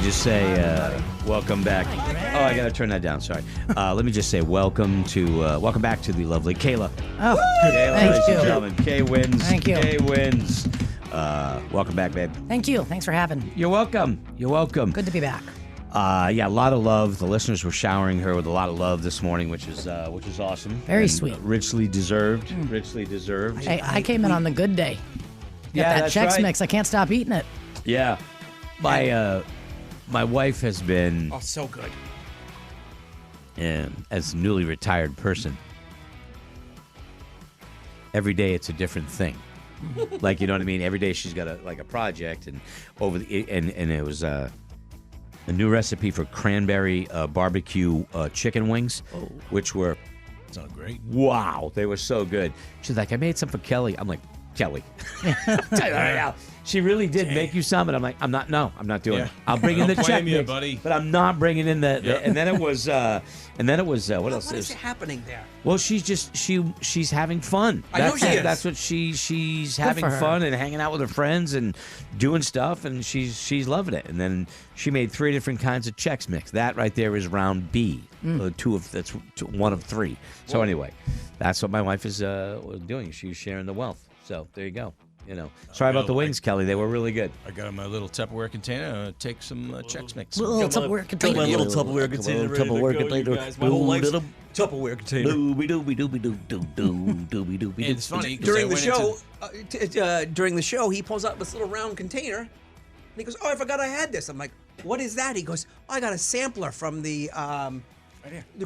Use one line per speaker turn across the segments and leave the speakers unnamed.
just say welcome back. Oh, I gotta turn that down. Sorry. Let me just say welcome back to the lovely Kayla.
Oh,
Kayla,
thank
ladies
you.
and gentlemen, Kay wins.
Thank you.
Kay wins. Welcome back, babe.
Thank you. Thanks for having.
You're welcome. You're welcome.
Good to be back.
Yeah, a lot of love. The listeners were showering her with a lot of love this morning, which is awesome.
Very
And
sweet.
Richly deserved. Richly deserved.
Hey, I came in on the good day. Got
Yeah,
that
that's
Chex
right.
Mix. I can't stop eating it.
Yeah. My wife has been,
Oh, so good.
as a newly retired person, every day it's a different thing. Like, you know what I mean? Every day she's got a project, and and it was a new recipe for cranberry barbecue chicken wings, which were
Sounds great.
wow, they were so good. She's like, I made some for Kelly. I'm like, Kelly. Tell you right now, she really did make you some, and I'm like, I'm not doing it. I'll bring in the
Don't
check
blame you,
mix,
buddy.
but I'm not bringing in the and then it was what else
What
is
is happening there?
well, she's having fun.
I know she is.
That's what she's having
for her.
fun and hanging out with her friends and doing stuff, and she's loving it. And then she made 3 different kinds of Chex Mix. That right there is round B. That's one of 3. So anyway, that's what my wife is doing. She's sharing the wealth. So there you go. You know, sorry about the wings, Kelly. They were really good.
I got in my little Tupperware container. Take some Chex Mix.
Little Tupperware container.
My little Tupperware container. ready to
Tupperware
go, you
container.
guys. My whole life's
Little-
Tupperware container.
Dooby-dooby-doo-doo-doo-doo-doo-doo-doo.
And it's funny 'cause I
During the
went
show, during the show, he pulls out this little round container, and he goes, "Oh, I forgot I had this." I'm like, "What is that?" He goes, "Oh, I got a sampler from the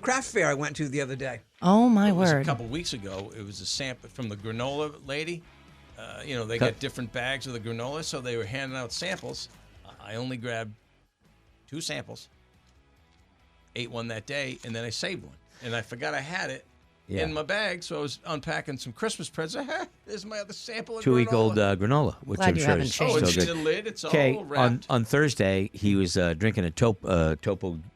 craft fair I went to the other day."
Oh, my
It was a
word.
couple weeks ago. It was a sample from the granola lady. They got different bags of the granola, so they were handing out samples. I only grabbed 2 samples, ate one that day, and then I saved one. And I forgot I had it in my bag, so I was unpacking some Christmas presents. There's my other sample of
2-week-old
granola.
granola, which
Glad
I'm
you
sure
haven't
is
changed.
Oh,
so
it's
good.
the lid. It's
Okay,
all wrapped.
on Thursday he was drinking a Topo,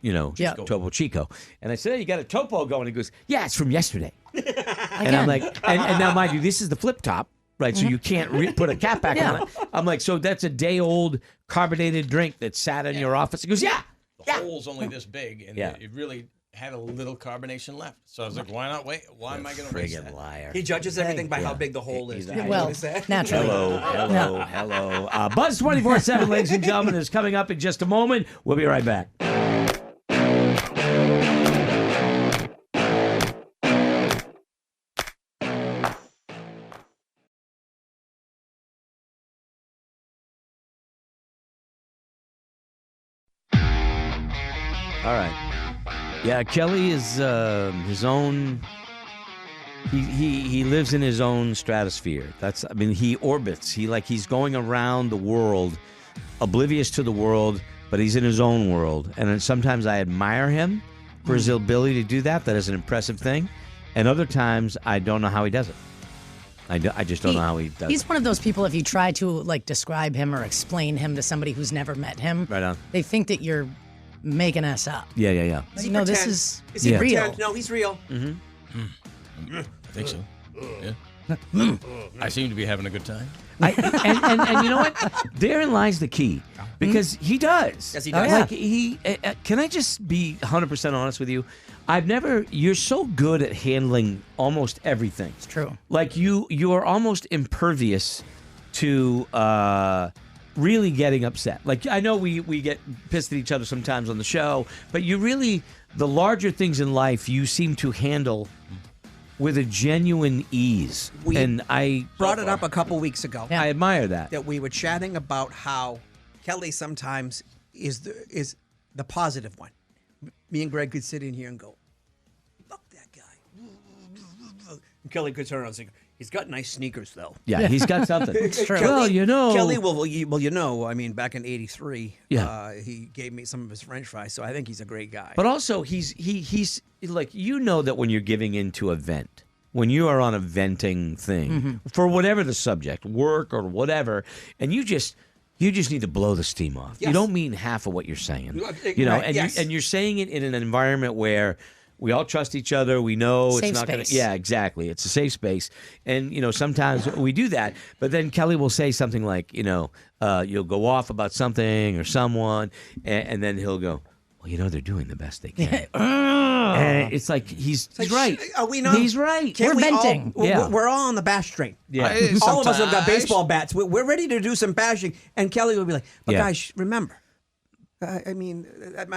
Yeah.
Topo Chico, and I said, "Hey, you got a Topo going?" He goes, "Yeah, it's from yesterday." And I'm
Again.
like, and now mind you, this is the flip top, right? So you can't put a cap back
Yeah.
on it. I'm like, so that's a day old carbonated drink that sat in your office. He goes, "Yeah."
The hole's only this big, and
Yeah.
it really had a little carbonation left. So I was like, why not wait? Why am I going to waste
Friggin'
that?
liar.
He judges everything by how big the hole is.
He's-
Well, naturally.
Hello. Buzz 24/7, ladies and gentlemen, is coming up in just a moment. We'll be right back. All right. Yeah, Kelly is his own. He lives in his own stratosphere. He orbits. He's going around the world, oblivious to the world, but he's in his own world. And then sometimes I admire him for his ability to do that. That is an impressive thing. And other times I don't know how he does it. I just don't know how he does
He's
it.
one of those people, if you try to describe him or explain him to somebody who's never met him,
Right on.
they think that you're making us up.
Yeah.
Like, no, this is
he
Yeah.
real.
pretend? No, he's real.
I think so. Yeah. I seem to be having a good time.
And you know what? Therein lies the key, because he does.
Yes, he does.
Oh, yeah.
Like he, can I just be 100% honest with you? You're so good at handling almost everything.
It's true.
Like you are almost impervious to really getting upset. Like I know we get pissed at each other sometimes on the show, but the larger things in life you seem to handle with a genuine ease.
We
and I
Brought it up a couple weeks ago.
Yeah.
I admire that.
That we were chatting about how Kelly sometimes is the positive one. Me and Greg could sit in here and go, "Fuck that guy." And Kelly could turn around and say, "He's got nice sneakers, though."
Yeah, he's got something.
true.
Well, you know.
Kelly, I mean, back in '83,
Yeah.
he gave me some of his French fries, so I think he's a great guy.
But also, he's like, you know that when you're giving into a vent, when you are on a venting thing for whatever the subject, work or whatever, and you just need to blow the steam off. You
Yes.
don't mean half of what you're saying,
Right,
you know,
yes.
and you're saying it in an environment where We all trust each other. We know
Safe
it's not going to.
space.
Yeah, exactly. It's a safe space, and sometimes we do that. But then Kelly will say something like, you'll go off about something or someone, and then he'll go, well, they're doing the best they can. And it's like he's right.
Are we not?
He's right.
Can't
We're
we all-
venting.
Yeah.
We're all on the bash train.
Yeah.
All of us have got
Sometimes-
baseball bats. We're ready to do some bashing. And Kelly will be like, but
Yeah.
guys, remember. I mean,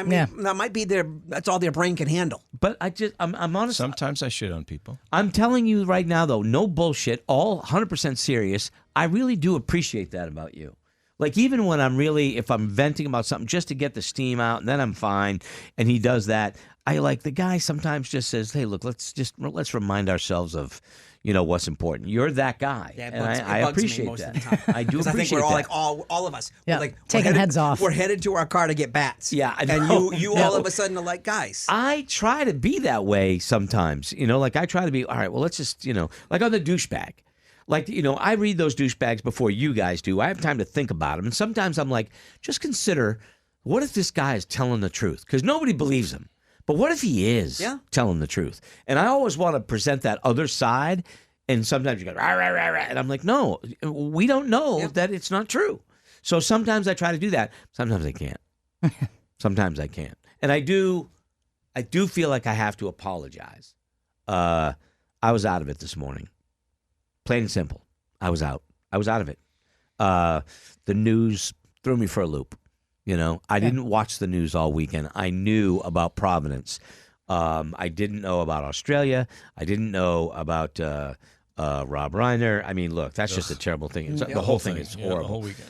Yeah.
that might be that's all their brain can handle.
But I'm honest.
Sometimes I shit on people.
I'm telling you right now, though, no bullshit, all 100% serious. I really do appreciate that about you. Like, even when if I'm venting about something just to get the steam out, and then I'm fine, and he does that, the guy sometimes just says, hey, look, let's remind ourselves of, what's important. You're that guy.
Yeah, it
and
bugs-
I
it bugs me
appreciate
most
that.
of the time.
I do
'Cause
appreciate
I think we're all
that.
like all of us.
Yeah,
We're like
taking
we're headed,
heads off.
We're headed to our car to get bats.
Yeah, I
and
know.
you all of a sudden are like, guys.
I try to be that way sometimes, I try to be, all right, well, let's just, like on the douchebag. Like, I read those douchebags before you guys do. I have time to think about them. And sometimes I'm like, just consider, what if this guy is telling the truth? Because nobody believes him. But what if he is telling the truth? And I always want to present that other side. And sometimes you go, rah, rah, rah, rah. And I'm like, no, we don't know that it's not true. So sometimes I try to do that. Sometimes I can't. Sometimes I can't. And I do feel like I have to apologize. I was out of it this morning. Plain and simple. I was out. I was out of it. The news threw me for a loop. I didn't watch the news all weekend. I knew about Providence. I didn't know about Australia. I didn't know about Rob Reiner. I mean, look, that's just a terrible thing. The whole thing is horrible.
The whole weekend.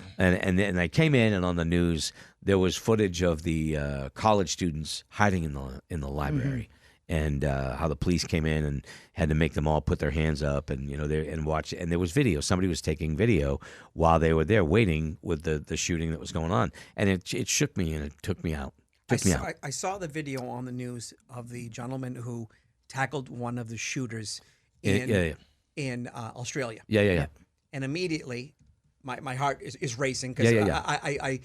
And I came in, and on the news there was footage of the college students hiding in the library, and how the police came in and had to make them all put their hands up, and and watch. And there was video. Somebody was taking video while they were there waiting with the shooting that was going on, and it shook me and it took me out.
I saw the video on the news of the gentleman who tackled one of the shooters in Australia.
Yeah.
And immediately, my heart is racing because I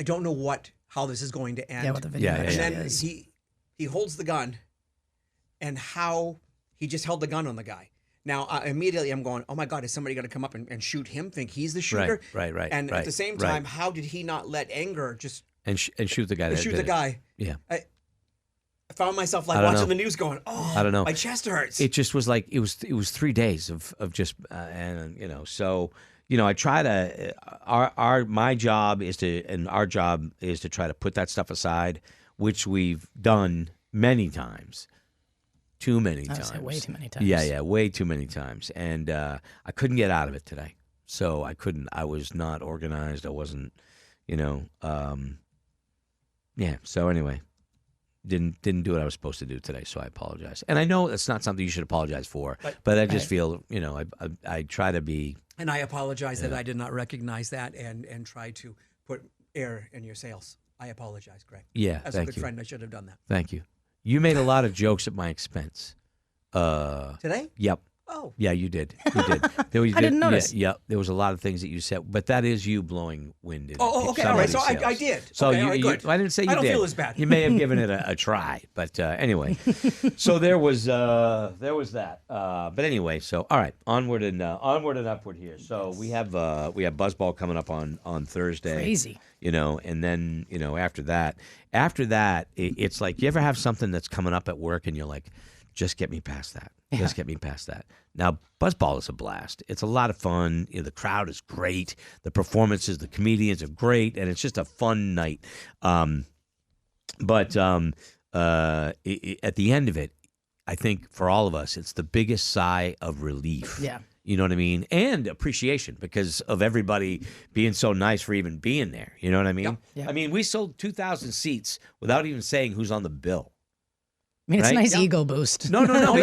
don't know how this is going to end.
Yeah, what the video
Yeah,
actually
And then
is.
he holds the gun, and how he just held the gun on the guy. Now, immediately I'm going, oh my God, is somebody going to come up and shoot him, think he's the shooter?
Right.
And at the same time, how did he not let anger just
and shoot the guy.
shoot the guy?
Yeah.
I found myself
I
like
don't
watching
know.
the news going, oh,
I don't know.
my chest hurts.
It just was like it was 3 days of just so I try to my job is to, and our job is to try to put that stuff aside, which we've done many times. Too many
I would
times.
say way too many times.
Yeah, way too many times. And I couldn't get out of it today. So I couldn't. I was not organized. I wasn't, so anyway, didn't do what I was supposed to do today, so I apologize. And I know that's not something you should apologize for, but I just feel, I try to be.
And I apologize that I did not recognize that and try to put air in your sails. I apologize, Greg.
Yeah,
As
thank
a good
you.
friend, I should have done that.
Thank you. You made a lot of jokes at my expense.
Today?
Yep.
Oh.
Yeah, you did. You did.
I didn't notice.
Yeah, there was a lot of things that you said, but that is you blowing wind in
Oh, okay, all right. So
somebody's
I
sails.
did.
So
Okay, all right, good.
I didn't say you
I don't
did.
feel as bad.
You may have given it a try, but anyway. So there was that. But anyway, so all right, onward and upward here. So we have Buzzball coming up on Thursday.
Crazy.
And then after that, it's like, you ever have something that's coming up at work and you're like, just get me past that. Just get me past that. Now, Buzzball is a blast. It's a lot of fun. The crowd is great. The performances, the comedians are great, and it's just a fun night. But at the end of it, I think for all of us, it's the biggest sigh of relief.
Yeah.
You know what I mean? And appreciation because of everybody being so nice for even being there. You know what I mean?
Yeah.
I mean, we sold 2,000 seats without even saying who's on the bill.
I mean, it's a
Right?
nice ego boost.
No, but
No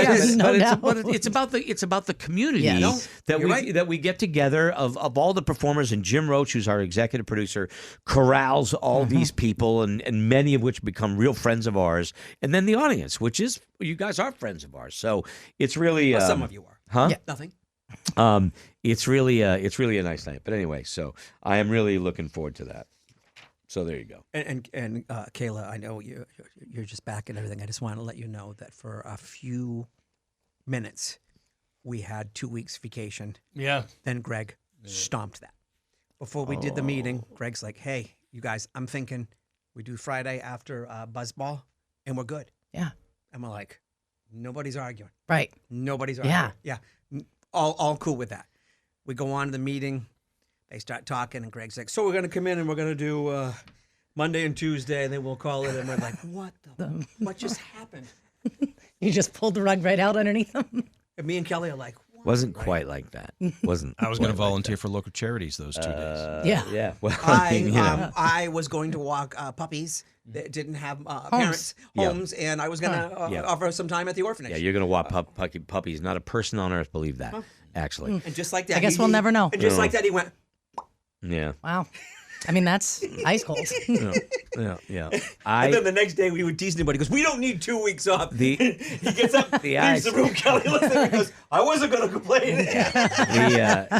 doubt.
it's about the community
Yes. No,
that
you're
we
right.
that we get together of all the performers, and Jim Roach, who's our executive producer, corrals all these people, and many of which become real friends of ours, and then the audience, which is, you guys are friends of ours, so it's really
Well, some of you are.
huh?
Yeah.
Nothing.
It's really a nice night. But anyway, so I am really looking forward to that. So there you go.
And Kayla, I know you're just back and everything. I just want to let you know that for a few minutes, we had 2 weeks vacation.
Yeah.
Then Greg stomped that. Before we did the meeting, Greg's like, "Hey, you guys, I'm thinking we do Friday after Buzzball, and we're good."
Yeah.
And we're like, nobody's arguing.
Right.
Nobody's arguing. Yeah. All cool with that. We go on to the meeting. They start talking, and Greg's like, "So we're going to come in and we're going to do Monday and Tuesday, and then we'll call it." And we're like, what just happened?
You just pulled the rug right out underneath them.
And me and Kelly are like, what?
Wasn't quite like that. Wasn't.
I was going to
quite like
volunteer for local charities those 2 days.
Yeah.
Yeah. Well, I mean, you know.
I was going to walk puppies that didn't have parents, homes, and I was going to offer some time at the orphanage.
Yeah, you're going to walk puppies. Not a person on earth believed that, actually.
And just like that,
I guess we'll never know.
And just like that, he went.
Yeah.
Wow. I mean, that's ice cold.
Yeah.
And then the next day, we would tease him, but he goes, "We don't need 2 weeks off."
The-
he gets up, leaves the room. Kelly looks at him and goes, "I wasn't going to complain."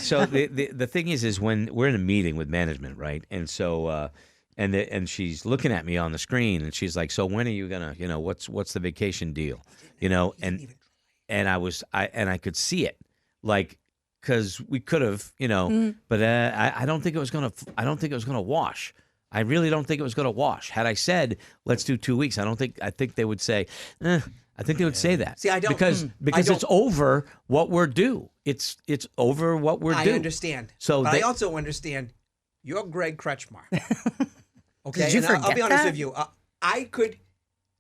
So the thing is when we're in a meeting with management, right? And so and she's looking at me on the screen, and she's like, "So when are you gonna, what's the vacation deal, And I could see it, like. Because we could have, but I don't think it was gonna wash. I really don't think it was gonna wash. Had I said let's do 2 weeks, I think they would say, I think they would say that.
See, I don't
because it's over what we're due. It's over what we're due.
I understand.
So
but I also understand you're Greg Kretschmar. Okay,
Did you
and
forget
I'll be honest
that?
with you. I could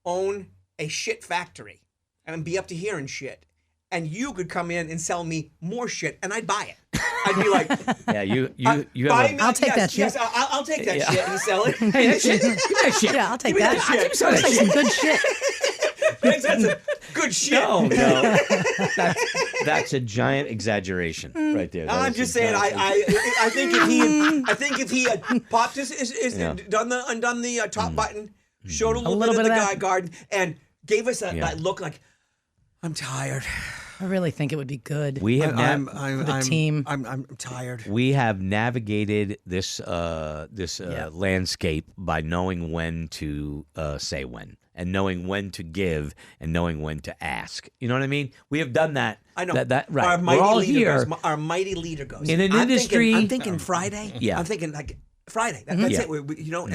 own a shit factory and be up to here in shit. And you could come in and sell me more shit, and I'd buy it. I'd be like,
yeah, you
buy
have
me,
I'll take that shit.
Yes, I'll take that shit and sell it.
Hey, that shit. Give me that shit.
Yeah, I'll take
Give me
that.
that shit.
Sounds like some good shit.
That's a good shit.
No, that's a giant exaggeration right there. That
I'm
is
just
a
saying.
giant-
I think if he had popped his done the top button, showed a little bit of the
of that.
guy garden, and gave us that look like, I'm tired.
I really think it would be good.
We have
for the team.
I'm tired.
We have navigated this landscape by knowing when to say when, and knowing when to give, and knowing when to ask. You know what I mean? We have done that.
I know.
That right.
Our
We're
mighty
all
leader
here.
goes. Our mighty leader goes.
In an
I'm
industry-
I'm thinking Friday.
Yeah.
I'm thinking like Friday. That's
Yeah.
it. And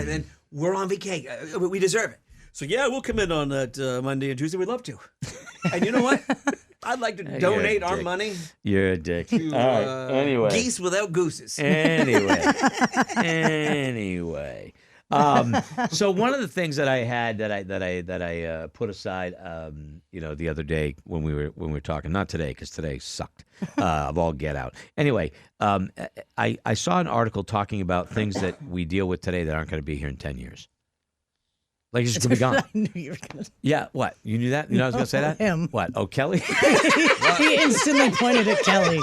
then we're on vacation. We deserve it. So yeah, we'll come in on that Monday and Tuesday. We'd love to. And you know what? I'd like to
You're a
donate our
dick.
money
You're a dick.
to
All right. Anyway.
geese without gooses.
Anyway. So one of the things that I had that I put aside, the other day when we were talking, not today because today sucked, of all get out. Anyway, I saw an article talking about things that we deal with today that aren't going to be here in 10 years. Like it's just going to be gone.
I knew you were going to.
Yeah. What? You knew that? You know I was going to say that?
Him.
What? Oh, Kelly?
He instantly pointed at Kelly.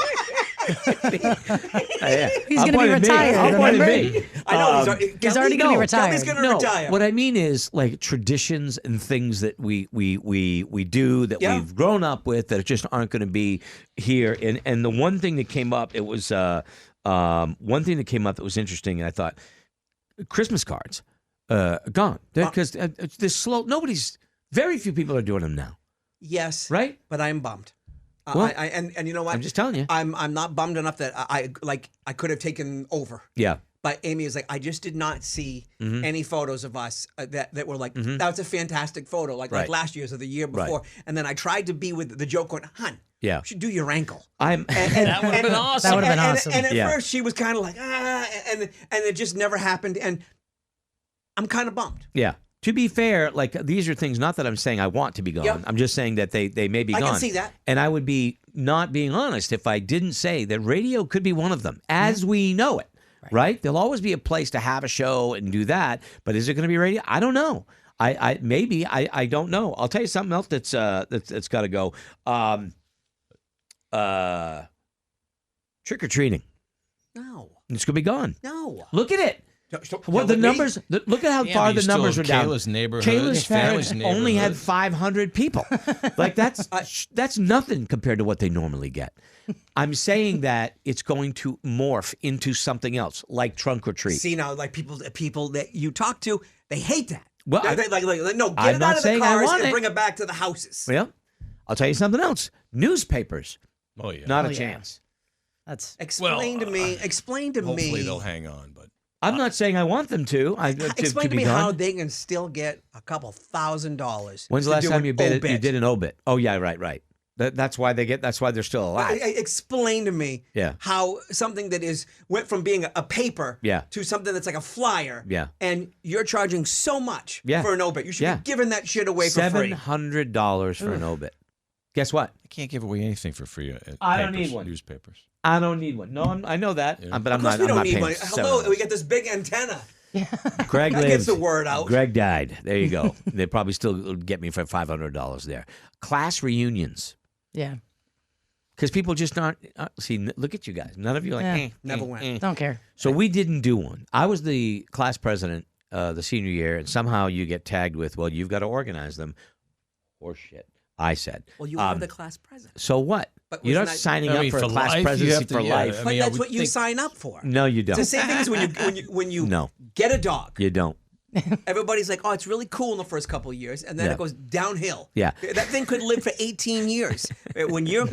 Yeah.
He's going to be retired.
I'll point at
remember?
me.
I know
He's already going to be retired.
Kelly's going to
No,
retire.
what I mean is like traditions and things that we do that
Yeah.
we've grown up with that just aren't going to be here. And the one thing that came up, it was one thing that came up that was interesting. And I thought Christmas cards gone because this slow. Very few people are doing them now,
Yes,
right?
but I'm bummed.
Well,
And you know what?
I'm just telling you.
I'm not bummed enough that I could have taken over.
Yeah.
But Amy is like, I just did not see any photos of us that were like, that was a fantastic photo, like
Right.
last year's or the year before. And then I tried to be with the joke going, hun,
Yeah.
you should do your ankle.
I'm.
That would have been awesome.
That would have been awesome.
And at
Yeah.
first she was kind of like, and it just never happened. And I'm kind of bummed.
Yeah. To be fair, like these are things. Not that I'm saying I want to be gone.
Yep.
I'm just saying that they may be
I
gone.
can see that.
And I would be not being honest if I didn't say that radio could be one of them, as we know it. Right? There'll always be a place to have a show and do that. But is it going to be radio? I don't know. I maybe I don't know. I'll tell you something else that's got to go. Trick or treating.
No.
It's going to be gone.
No.
Look at it. What the numbers? Look at how
Yeah,
far
but you
the
still
numbers are
have
down.
Kayla's neighborhood,
Kayla's
family's
only had
neighborhood.
500 people. Like that's nothing compared to what they normally get. I'm saying that it's going to morph into something else, like trunk or treat.
See now, like people that you talk to, they hate that.
Well,
They no, get
I'm
it
not
out of the
saying I
cars
want
and
it.
bring it back to the houses.
Well, I'll tell you something else. Newspapers,
Oh yeah.
not a
Oh, yeah.
chance.
That's
Explain to me. Explain to
Hopefully
me.
they'll hang on, but
I'm not saying I want them to.
Explain to
be
me
gone.
how they can still get a couple $1,000.
When's the
to
last
do
time
an
you did it? You
obit.
did an obit. Oh yeah, right. That's why That's why they're still alive.
Explain to me
Yeah.
how something that went from being a paper
Yeah.
to something that's like a flyer.
Yeah.
And you're charging so much
Yeah.
for an obit. You should
Yeah.
be giving that shit away for free.
$700 for an obit. Guess what?
I can't give away anything for free.
I don't
papers,
need one.
Newspapers.
I don't need one. No, I know that,
Yeah.
but
Of
I'm
course
not.
we
I'm
don't
not
need
paying
money. Hello,
$700.
we get this big antenna.
Greg
That
lives.
gets the word out.
Greg died. There you go. They probably still get me for $500 there. Class reunions,
yeah.
because people just aren't. See, look at you guys. None of you are like.
Yeah.
Never went.
Don't care.
So we didn't do one. I was the class president the senior year, and somehow you get tagged with, well, you've got to organize them. Horseshit. I said.
Well, you are the class president.
So what?
But
You're not
wasn't that-
signing
I
up
mean,
for a
for
class
life, you
presidency
have to-
for
yeah,
life.
I
But
mean, I
that's
would
what you
think-
sign up for.
No, you
It's
don't.
the same thing as when you
No.
get a dog.
You don't.
Everybody's like, oh, it's really cool in the first couple of years, and then
Yeah.
it goes downhill.
Yeah.
That thing could live for 18 years. When you're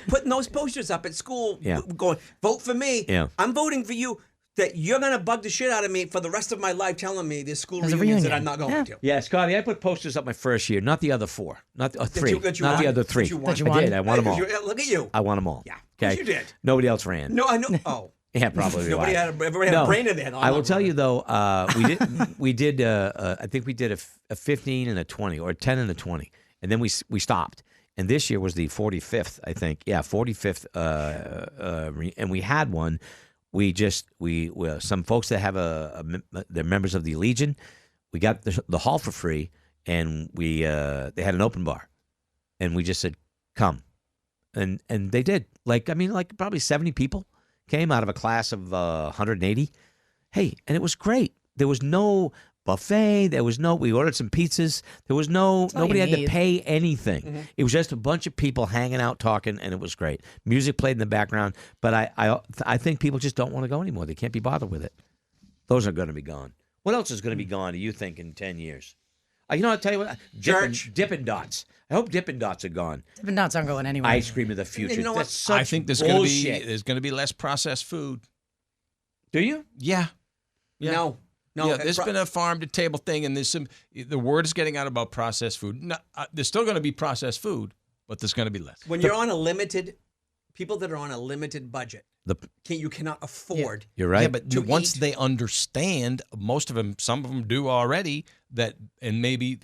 putting those posters up at school,
Yeah.
going, vote for me.
Yeah.
I'm voting for you. That you're gonna bug the shit out of me for the rest of my life, telling me there's school
There's a
reunions that
reunion.
I'm not going
Yeah.
to.
Yeah, Scotty, I put posters up my first year, not the other four, not three,
that you
not the
won?
other three.
That you won?
That you
I
won?
did. I won them all.
Look at you.
I won them all.
Yeah.
Okay.
Yes, you did.
Nobody else ran.
No, I know. Oh.
Yeah, probably.
Everybody
why.
had a brain in there.
I will tell you though, we did. I think we did a 15 and a 20, or a 10 and a 20, and then we stopped. And this year was the 45th, I think. Yeah, 45th. And we had one. We some folks that have they're members of the Legion. We got the hall for free, and they had an open bar, and we just said, "Come," and they did. Like probably 70 people came out of a class of 180. Hey, and it was great. There was no buffet. We ordered some pizzas. There was
all
nobody
you
had to
need.
pay anything. It was just a bunch of people hanging out, talking, and it was great. Music played in the background, but I think people just don't want to go anymore. They can't be bothered with it. Those are going to be gone. What else is going to be gone, do you think, in 10 years? I'll tell you what.
Church.
Dippin' Dots. I hope Dippin' Dots are gone.
Dippin' Dots aren't going anywhere.
Ice cream of the future.
You know what?
That's such
I think
bullshit.
there's going to be less processed food.
Do you?
Yeah. Yeah.
No.
Yeah, there's been a farm to table thing, and the word is getting out about processed food. No, there's still going to be processed food, but there's going to be less.
When you're on a limited, people that are on a limited budget, you cannot afford.
You're right.
Yeah, but
to
once
eat.
they understand, most of them, some of them do already, and maybe,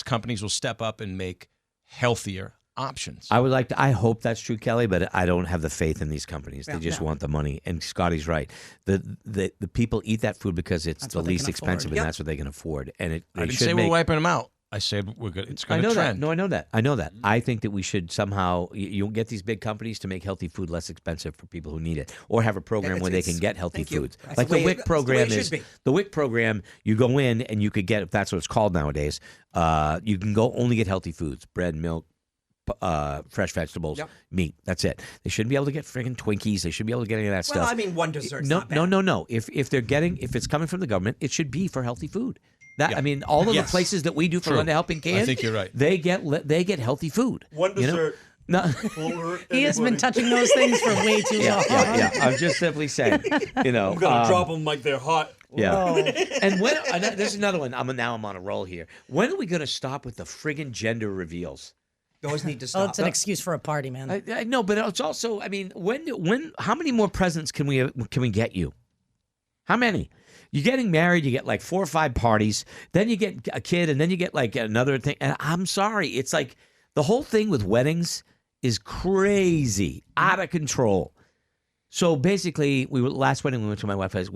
companies will step up and make healthier options.
I hope that's true, Kelly, but I don't have the faith in these companies. They
Yeah,
just
no.
want the money. And Scotty's right. The people eat that food because it's
That's
the
what they
least
can
expensive,
afford.
and that's what they can afford. And
I
they
didn't
should
say
make.
we're wiping them out. I said we're good. It's
I
going
know
to
that.
trend.
No, I know that. I know that. I think that we should somehow you get these big companies to make healthy food less expensive for people who need it, or have a program
Yeah,
where they
it's-
can get healthy
thank you.
foods.
That's
Like
the
the
way
WIC
that's the way
program
it should
is.
be.
The WIC program, you go in and you could get, if that's what it's called nowadays, you can go only get healthy foods: bread, milk, fresh vegetables,
Yep.
meat. That's it. They shouldn't be able to get friggin' Twinkies. They shouldn't be able to get any of that
Well,
stuff.
I mean, one dessert's
No,
not bad.
no. If it's coming from the government, it should be for healthy food. That
Yeah.
I mean, all of
Yes.
the places that we do for
True.
Linda Helping Hand,
I think you're right.
They get healthy food.
One
you know?
dessert
No.
won't hurt
He has been
anybody.
touching those things for way too long.
yeah. I'm just simply saying,
I'm gonna drop them like they're hot.
Yeah. And when this is another one. I'm on a roll here. When are we going to stop with the friggin' gender reveals?
Those need to
Oh,
stop.
it's an excuse for a party, man.
I know, but it's also. I mean, when? How many more presents can we get you? How many? You're getting married, you get like 4 or 5 parties, then you get a kid, and then you get like another thing. And I'm sorry, it's like the whole thing with weddings is crazy, out of control. So basically, last wedding we went to, my wife says,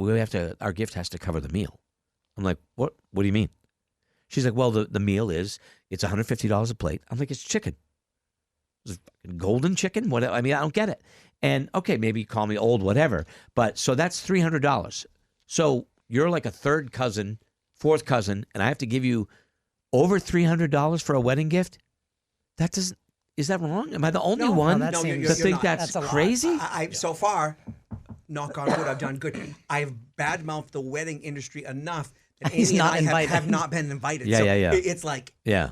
our gift has to cover the meal. I'm like, what? What do you mean? She's like, well, the meal it's $150 a plate. I'm like, it's chicken. Is it golden chicken? What? I mean, I don't get it. And okay, maybe you call me old, whatever. But so that's $300. So you're like a third cousin, fourth cousin, and I have to give you over $300 for a wedding gift? That doesn't. Is that wrong? Am I the only one
that
to
seems-
think
not.
that's
That's a lot.
crazy?
So far, knock on wood, I've done good. I've badmouthed the wedding industry enough that
He's
Amy
not
and I
invited.
have not been invited.
Yeah,
so
yeah.
It's like,
Yeah.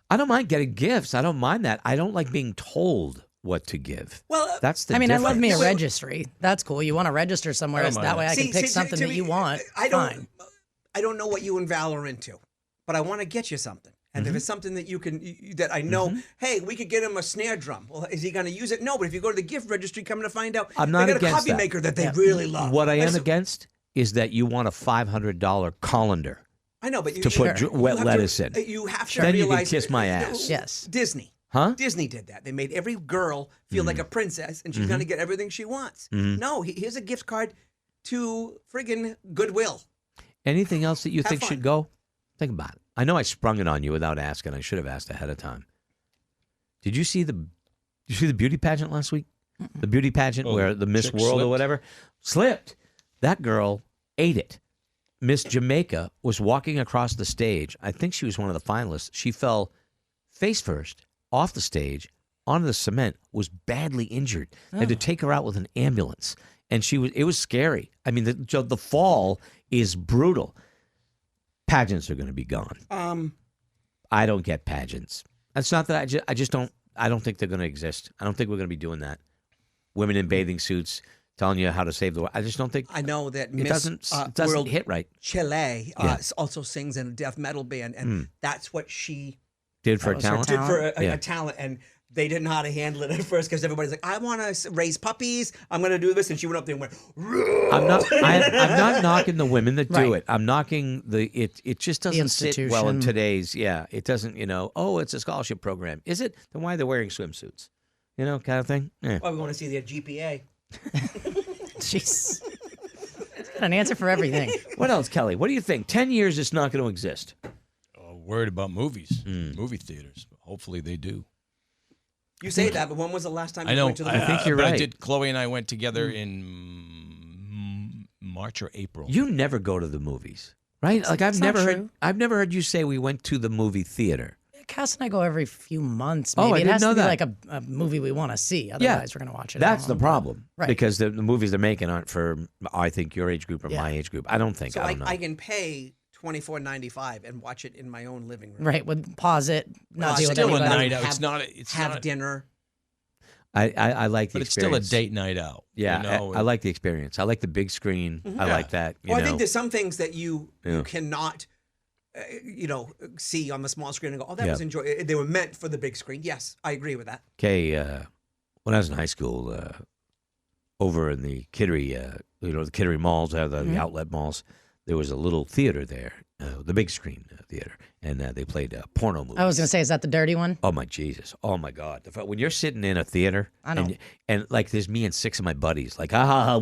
I don't mind getting gifts. I don't mind that. I don't like being told what to give.
well,
That's the
I mean, I love me a
difference.
registry. That's cool. You want to register somewhere,
I don't
so
mind
that way
that.
I can pick something
to
that
me,
you want.
I
Fine.
don't know what you and Val are into, but I want to get you something. And
Mm-hmm.
if it's something that that I know, hey, we could get him a snare drum. Well, is he going to use it? No, but if you go to the gift registry, coming to find out,
I'm not
they got a
against
coffee
that.
maker that they really love.
What I am
That's-
against is that you want a $500 colander.
I know, but you
to put
you
wet
have
lettuce
to,
in.
You have to
Then you can
realize.
kiss my ass.
Yes.
Disney.
Huh?
Disney did that. They made every girl feel like a princess, and she's going to get everything she wants. No, here's a gift card to friggin' Goodwill.
Anything else that you
Have
think
fun.
should go? Think about it. I know I sprung it on you without asking. I should have asked ahead of time. Did you see the beauty pageant last week? The beauty pageant where the Miss
chick
World or
slipped?
whatever slipped. That girl ate it. Miss Jamaica was walking across the stage. I think she was one of the finalists. She fell face first off the stage onto the cement, was badly injured. Had to take her out with an ambulance. And it was scary. I mean, the fall is brutal. Pageants are going to be gone. I don't get pageants. It's not that I just don't. I don't think they're going to exist. I don't think we're going to be doing that. Women in bathing suits telling you how to save the world. I just don't think
I know that
it
Miss
doesn't
World
hit right.
Chile
Yeah.
also sings in a death metal band, and that's what she
Did for
That was her
talent.
did for
Yeah.
a talent. And they didn't know how to handle it at first because everybody's like, I want to raise puppies. I'm going to do this. And she went up there and went,
I'm not knocking the women that do
Right.
it. I'm knocking it just doesn't sit well in
institution.
today's, it doesn't, oh, it's a scholarship program. Is it? Then why are they wearing swimsuits? Kind of thing? Yeah.
oh, we want to see their GPA.
Jeez. Got an answer for everything.
What else, Kelly? What do you think? 10 years it's not going to exist.
Worried about movies, movie theaters. Hopefully they do.
You say that, but when was the last time
I
you
know.
went to the
I think you're
but
right.
Chloe and I went together in March or April.
You never go to the movies, right? Like
It's not true.
I've never heard you say we went to the movie theater.
Cass and I go every few months.
Oh,
Maybe
I
it
didn't
has
know
to be
that.
like a movie we want to see. Otherwise, we're going to watch it. at
That's the
home.
problem,
Right.
because the movies they're making aren't for, I think, your age group or my age group. I don't think.
So
I don't know.
I can pay $24.95 and watch it in my own living room.
Right. Would pause it, not deal with
still a
anybody.
night out.
Have-
It's not. It's
Have
not.
dinner.
I like the
But it's still a
experience.
date night out.
Yeah,
you know?
I like the experience. I like the big screen. I like that.
Well, I think there's some things that you
Yeah.
cannot, see on the small screen and go, oh, that
Yeah.
was enjoyable. They were meant for the big screen. Yes, I agree with that.
Okay, when I was in high school, over in the Kittery, the Kittery malls, the outlet malls, there was a little theater there, the big screen theater, and they played porno movies.
I was going to say, is that the dirty one?
Oh my Jesus! Oh my God! When you're sitting in a theater,
I know.
and like there's me and 6 of my buddies, like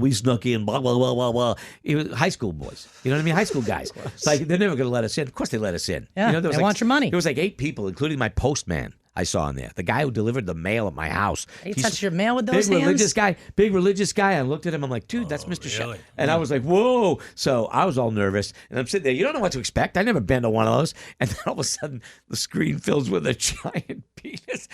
we snuck in, blah blah blah blah blah. It was high school boys, you know what I mean? High school guys. It's like they're never going to let us in. Of course they let us in.
Yeah,
there was
they want your money.
There was like 8 people, including my postman. I saw in there the guy who delivered the mail at my house.
You
He's
touched your mail with
big
those hands?
big religious guy. I looked at him. I'm like, dude, that's Mr. Shep.
really?
And I was like, whoa. So I was all nervous, and I'm sitting there. You don't know what to expect. I never been to one of those. And then all of a sudden, the screen fills with a giant penis.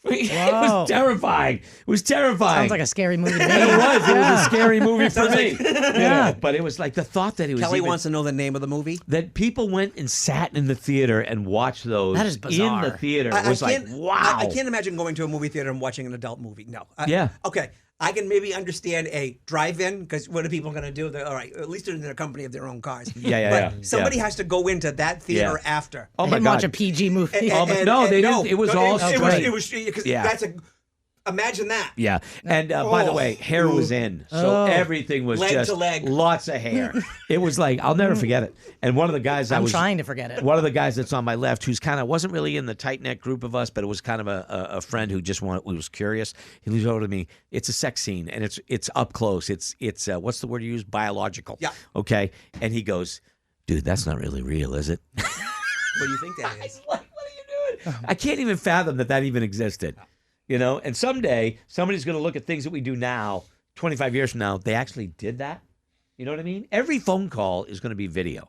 It
Whoa.
was terrifying. It was terrifying.
Sounds like a scary movie to me.
It was. It was a scary movie for me. Yeah. But it was like the thought that it was
Kelly
even-
wants to know the name of the movie.
that people went and sat in the theater and watched those
That is bizarre.
in the theater. It
I
was like,
can't-
wow.
I can't imagine going to a movie theater and watching an adult movie. No.
Yeah.
Okay. I can maybe understand a drive-in because what are people going to do? All right, at least they're in the company of their own cars.
Yeah.
But somebody has to go into that theater
Yeah.
after.
Oh
I
my
didn't
God.
watch a PG movie.
Oh, but no, they didn't. It was all straight.
It was because
Yeah.
that's a. Imagine that.
Yeah, and by the
Oh.
way, hair was in, so
Oh.
everything was
Leg
just
to leg.
lots of hair. It was like I'll never forget it. And one of the guys
I'm trying to forget it.
One of the guys that's on my left, who's kind of wasn't really in the tight knit group of us, but it was kind of a friend who just who was curious. He leans over to me. It's a sex scene, and it's up close. It's what's the word you use? Biological.
Yeah.
Okay. And he goes, "Dude, that's not really real, is it?"
What do you think that is?
Like, what are you doing? I can't even fathom that even existed. And someday somebody's going to look at things that we do now, 25 years from now. They actually did that. You know what I mean? Every phone call is going to be video.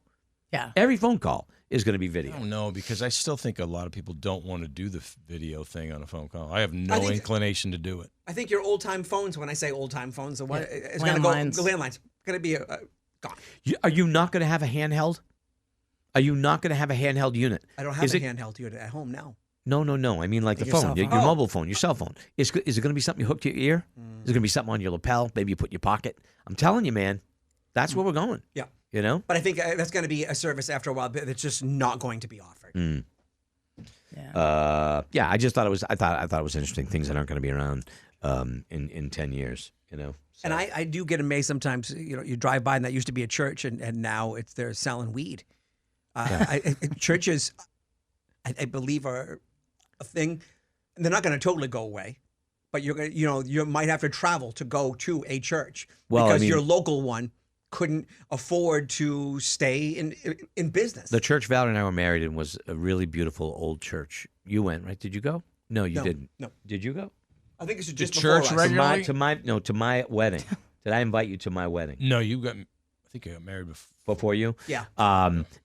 Yeah.
Every phone call is going to be
I
video.
don't know, because I still think a lot of people don't want to do the video thing on a phone call. I have
I
no
think-
inclination to do it.
I think your old-time phones, when I say old-time phones, the one,
Yeah.
it's going to go,
Landlines.
the landlines, going to be gone.
Are you not going to have a handheld? Are you not going to have a handheld unit?
I don't have
Is
a
it-
handheld unit at home now.
No. I mean, like the
Your cell
phone, your
phone. Oh.
mobile phone, your cell phone. Is it going to be something you hook to your ear? Is it going to be something on your lapel? Maybe you put in your pocket? I'm telling you, man, that's where we're going.
Yeah.
You know?
But I think that's going to be a service after a while that's just not going to be offered.
Yeah.
I just thought it was. I thought it was interesting. Things that aren't going to be around in 10 years. You know. So-
And I do get amazed sometimes. You know, you drive by and that used to be a church, and now they're selling weed. Churches, I believe, are a thing. And they're not going to totally go away, but you're going. You might have to travel to go to a church
Well, I
because
mean-
your local one couldn't afford to stay in business.
The church Valerie and I were married in was a really beautiful old church. You went, right? Did you go? No, you
No,
didn't.
no.
Did you go?
I think it's just
church
before us.
regularly?
To my wedding. Did I invite you to my wedding
No, I think you got married before.
before you?
Yeah.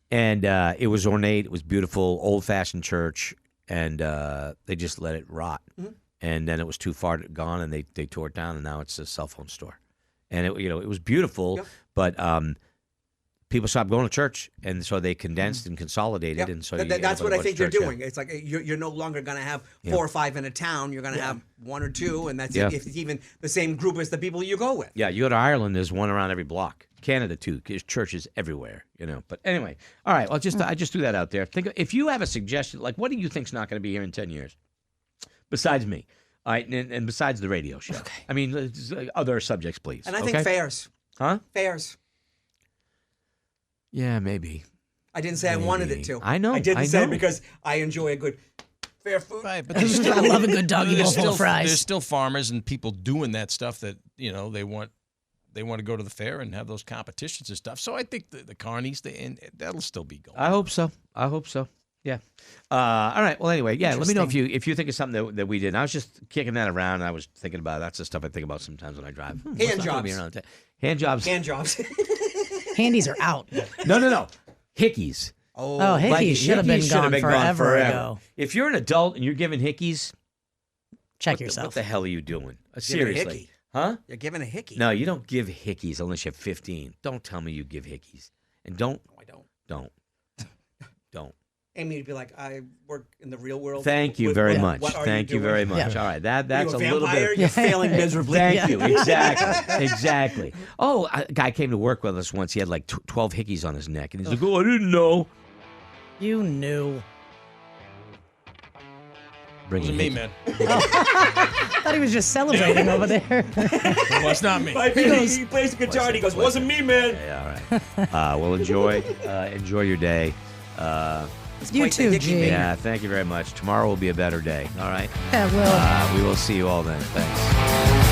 And it was ornate. It was beautiful, old-fashioned church, and they just let it rot.
Mm-hmm.
And then it was too far gone, and they tore it down, and now it's a cell phone store. And it was beautiful,
Yep.
but people stopped going to church, and so they condensed and consolidated,
Yep.
and so
That's what I think they're
church,
doing. It's like you're no longer going to have 4 or 5 in a town. You're going to have 1 or 2, and that's
Yeah.
if it's even the same group as the people you go with.
Yeah, you go to Ireland, there's one around every block. Canada too, there's churches everywhere, But anyway, all right. Well, I just threw that out there. Think if you have a suggestion, like what do you think's not going to be here in 10 years, besides me, all right, and besides the radio show. Okay. I mean, other subjects, please.
And I think fairs.
Huh?
Fairs.
Yeah, maybe.
I didn't say I wanted it to.
I know,
I didn't
I
say
know.
it because I enjoy a good fair food.
Right, but there's
I love a good doggy bowl full of fries.
There's still farmers and people doing that stuff that they want to go to the fair and have those competitions and stuff. So I think the carnies, that'll still be going.
I hope so. Yeah. All right. Well, anyway, yeah. Let me know if you think of something that we did. I was just kicking that around. And I was thinking about that's the stuff I think about sometimes when I drive.
Hand jobs.
Hand jobs.
Hand jobs.
Handies are out.
No. Hickeys.
Oh, Hickey should have been
hickeys
gone forever ago.
If you're an adult and you're giving hickeys,
Check
what
yourself.
the hell are you doing?
Giving a
Seriously.
hickey.
Huh?
You're giving a hickey.
No, you don't give hickeys unless you're 15. Don't tell me you give hickeys. And don't.
No, I don't.
Don't.
Amy would be like, I work in the real world.
Thank you
What-
very
what-
much.
what are
Thank you
doing?
very much.
Yeah.
All right. That's
Are
a
you a
little
vampire?
bit.
You're failing miserably.
Thank you. Exactly. Oh, a guy came to work with us once. He had like 12 hickeys on his neck. And he's like, oh, I didn't know.
You knew.
Bring
Wasn't me, man.
I thought he was just celebrating over there.
It was not me.
He plays the guitar and he goes, wasn't me, man.
Yeah, all right. Well, enjoy your day.
It's
You
quite the
too,
hickey
G.
man.
Yeah, thank you very much. Tomorrow will be a better day. All right.
Yeah, Will.
We will see you all then. Thanks.